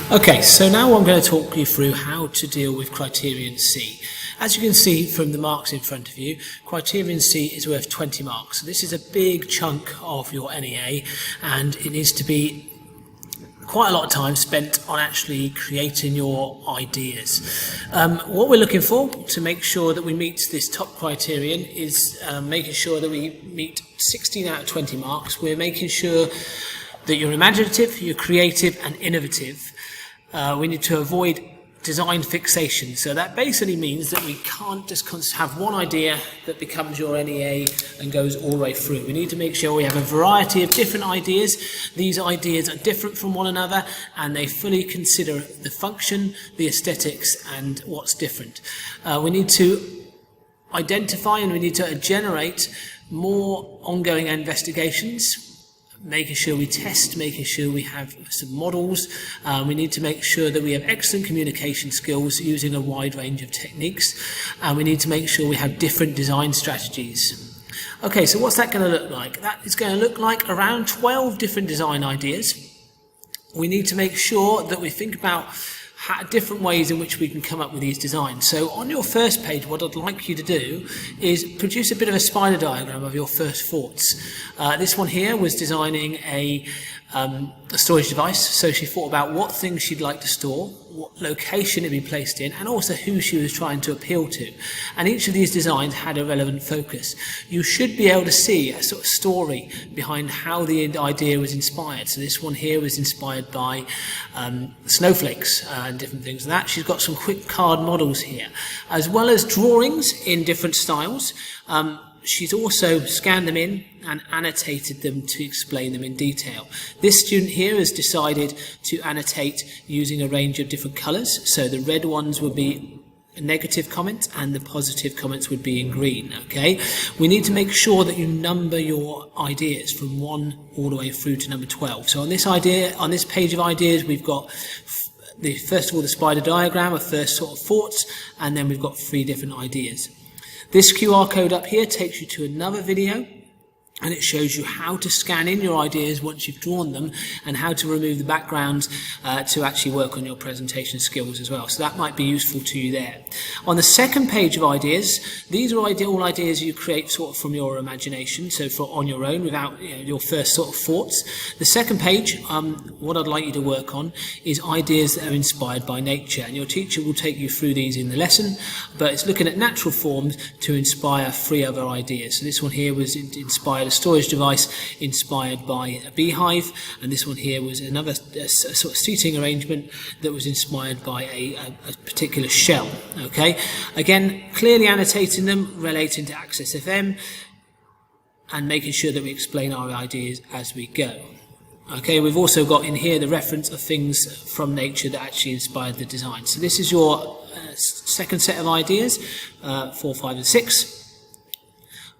Okay, so now I'm going to talk you through how to deal with criterion C. As you can see from the marks in front of you, criterion C is worth 20 marks. So this is a big chunk of your NEA, and it needs to be quite a lot of time spent on actually creating your ideas. What we're looking for to make sure that we meet this top criterion is making sure that we meet 16 out of 20 marks. We're making sure that you're imaginative, you're creative and innovative. We need to avoid design fixation. So that basically means that we can't just have one idea that becomes your NEA and goes all the way through. We need to make sure we have a variety of different ideas. These ideas are different from one another and they fully consider the function, the aesthetics and what's different. We need to identify and we need to generate more ongoing investigations, making sure we test, making sure we have some models. We need to make sure that we have excellent communication skills using a wide range of techniques, and we need to make sure we have different design strategies. Okay, so what's that going to look like? That is going to look like around 12 different design ideas. We need to make sure that we think about different ways in which we can come up with these designs. So on your first page, what I'd like you to do is produce a bit of a spider diagram of your first thoughts. This one here was designing a storage device, so she thought about what things she'd like to store, what location it'd be placed in, and also who she was trying to appeal to. And each of these designs had a relevant focus. You should be able to see a sort of story behind how the idea was inspired. So this one here was inspired by snowflakes and different things like that. She's got some quick card models here, as well as drawings in different styles. She's also scanned them in and annotated them to explain them in detail. This student here has decided to annotate using a range of different colours. So the red ones would be negative comments and the positive comments would be in green. Okay, we need to make sure that you number your ideas from 1 all the way through to number 12. So on this page of ideas, we've got first of all the spider diagram of first sort of thoughts, and then we've got 3 different ideas. This QR code up here takes you to another video, and it shows you how to scan in your ideas once you've drawn them and how to remove the backgrounds to actually work on your presentation skills as well. So that might be useful to you there. On the second page of ideas, these are all ideas you create sort of from your imagination, so on your own without your first sort of thoughts. The second page, what I'd like you to work on is ideas that are inspired by nature, and your teacher will take you through these in the lesson, but it's looking at natural forms to inspire 3 other ideas. So this one here was inspired a storage device inspired by a beehive, and this one here was another sort of seating arrangement that was inspired by a particular shell. Okay, again, clearly annotating them, relating to Access FM, and making sure that we explain our ideas as we go. Okay, we've also got in here the reference of things from nature that actually inspired the design. So this is your second set of ideas, 4, 5 and 6.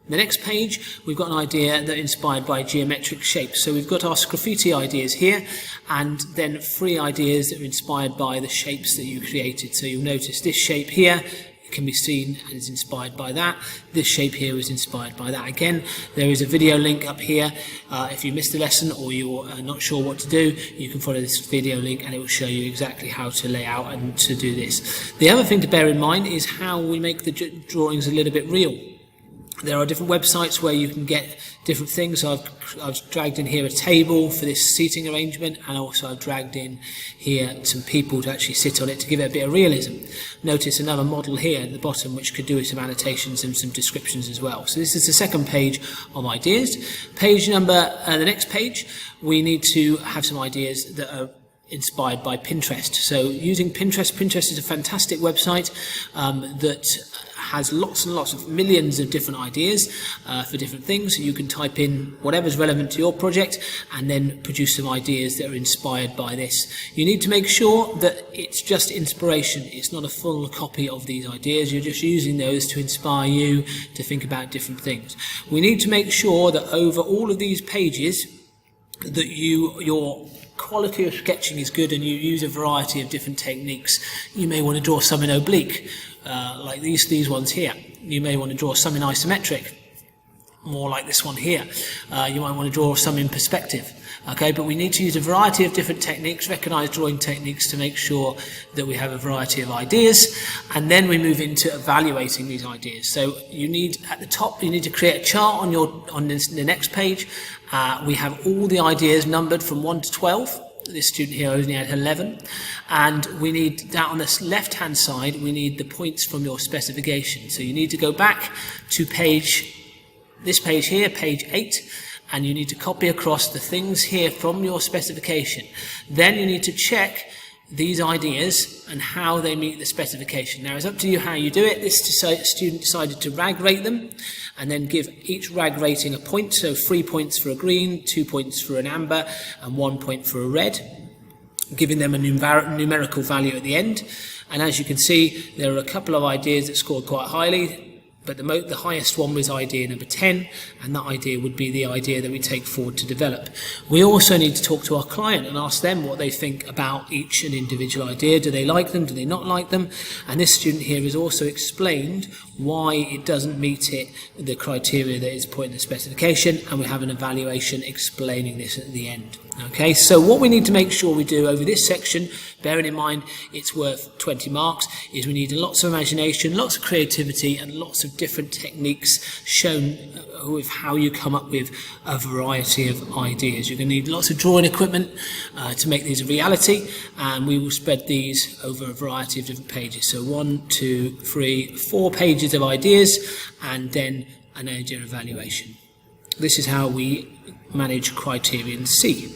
The next page, we've got an idea that inspired by geometric shapes. So we've got our graffiti ideas here, and then 3 ideas that are inspired by the shapes that you created. So you'll notice this shape here can be seen and is inspired by that. This shape here was inspired by that. Again, there is a video link up here. If you missed the lesson or you're not sure what to do, you can follow this video link and it will show you exactly how to lay out and to do this. The other thing to bear in mind is how we make the drawings a little bit real. There are different websites where you can get different things. So I've dragged in here a table for this seating arrangement, and also I've dragged in here some people to actually sit on it to give it a bit of realism. Notice another model here at the bottom which could do with some annotations and some descriptions as well. So this is the second page of ideas. The next page, we need to have some ideas that are inspired by Pinterest. So using Pinterest is a fantastic website that has lots and lots of millions of different ideas for different things. You can type in whatever's relevant to your project and then produce some ideas that are inspired by this. You need to make sure that it's just inspiration. It's not a full copy of these ideas. You're just using those to inspire you to think about different things. We need to make sure that over all of these pages that your quality of sketching is good and you use a variety of different techniques. You may want to draw some in oblique, like these ones here. You may want to draw some in isometric. more like this one here. You might want to draw some in perspective. Okay, but we need to use a variety of different techniques, recognized drawing techniques, to make sure that we have a variety of ideas, and then we move into evaluating these ideas. So you need, at the top, you need to create a chart on the next page. We have all the ideas numbered from 1 to 12. This student here only had 11, and we need, down on this left hand side, we need the points from your specification. So you need to go back to this page here, page 8, and you need to copy across the things here from your specification. Then you need to check these ideas and how they meet the specification. Now, it's up to you how you do it. This student decided to rag rate them and then give each rag rating a point. So 3 points for a green, 2 points for an amber, and 1 point for a red, giving them a numerical value at the end. And as you can see, there are a couple of ideas that scored quite highly, but the highest one was idea number 10, and that idea would be the idea that we take forward to develop. We also need to talk to our client and ask them what they think about each and individual idea. Do they like them? Do they not like them? And this student here has also explained why it doesn't meet the criteria that is put in the specification, and we have an evaluation explaining this at the end. Okay, so what we need to make sure we do over this section, bearing in mind it's worth 20 marks, is we need lots of imagination, lots of creativity, and lots of different techniques shown with how you come up with a variety of ideas. You're going to need lots of drawing equipment to make these a reality, and we will spread these over a variety of different pages. So 1, 2, 3, 4 pages of ideas, and then an idea evaluation. This is how we manage criterion C.